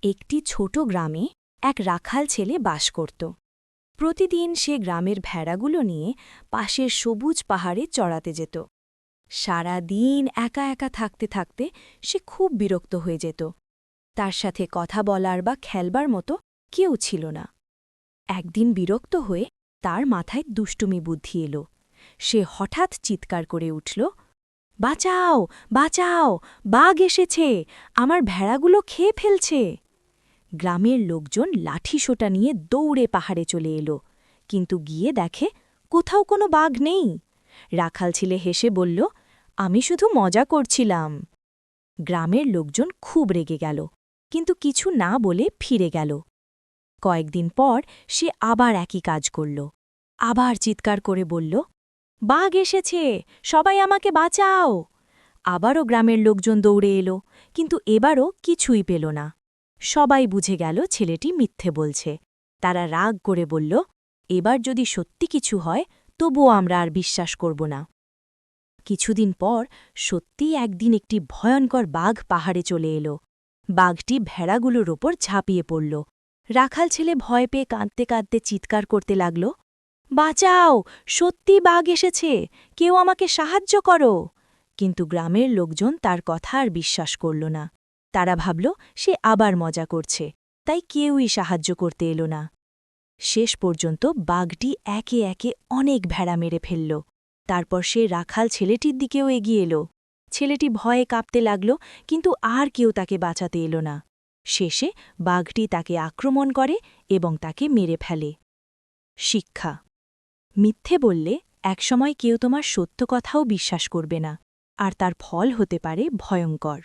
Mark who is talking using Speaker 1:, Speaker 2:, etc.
Speaker 1: একটি ছোট গ্রামে এক রাখাল ছেলে বাস করত। প্রতিদিন সে গ্রামের ভেড়াগুলো নিয়ে পাশের সবুজ পাহাড়ে চড়াতে যেত। সারা দিন একা একা থাকতে থাকতে সে খুব বিরক্ত হয়ে যেত। তার সাথে কথা বলার বা খেলবার মতো কেউ ছিল না। একদিন বিরক্ত হয়ে তার মাথায় দুষ্টুমি বুদ্ধি এলো। সে হঠাৎ চিৎকার করে উঠল, বাঁচাও বাঁচাও, বাঘ এসেছে, আমার ভেড়াগুলো খেয়ে ফেলছে। গ্রামের লোকজন লাঠিসোঁটা নিয়ে দৌড়ে পাহাড়ে চলে এলো, কিন্তু গিয়ে দেখে কোথাও কোনো বাঘ নেই। রাখাল ছেলে হেসে বলল, আমি শুধু মজা করছিলাম। গ্রামের লোকজন খুব রেগে গেল, কিন্তু কিছু না বলে ফিরে গেল। কয়েকদিন পর সে আবার একই কাজ করল। আবার চিৎকার করে বলল, বাঘ এসেছে, সবাই আমাকে বাঁচাও। আবারও গ্রামের লোকজন দৌড়ে এলো, কিন্তু এবারও কিছুই পেল না। সবাই বুঝে গেল ছেলেটি মিথ্যে বলছে। তারা রাগ করে বলল, এবার যদি সত্যি কিছু হয় তবুও আমরা আর বিশ্বাস করব না। কিছুদিন পর সত্যিই একদিন একটি ভয়ঙ্কর বাঘ পাহাড়ে চলে এলো। বাঘটি ভেড়াগুলোর ওপর ঝাঁপিয়ে পড়ল। রাখাল ছেলে ভয় পেয়ে কাঁদতে কাঁদতে চিৎকার করতে লাগল, বাঁচাও, সত্যি বাঘ এসেছে, কেউ আমাকে সাহায্য করো। কিন্তু গ্রামের লোকজন তার কথা আর বিশ্বাস করল না। তারা ভাবল সে আবার মজা করছে, তাই কেউই সাহায্য করতে এলো না। শেষ পর্যন্ত বাঘটি একে একে অনেক ভেড়া মেরে ফেলল। তারপর সে রাখাল ছেলেটির দিকেও এগিয়ে এলো। ছেলেটি ভয়ে কাঁপতে লাগল, কিন্তু আর কেউ তাকে বাঁচাতে এলো না। শেষে বাঘটি তাকে আক্রমণ করে এবং তাকে মেরে ফেলে। শিক্ষা: মিথ্যে বললে একসময় কেউ তোমার সত্য কথাও বিশ্বাস করবে না, আর তার ফল হতে পারে ভয়ঙ্কর।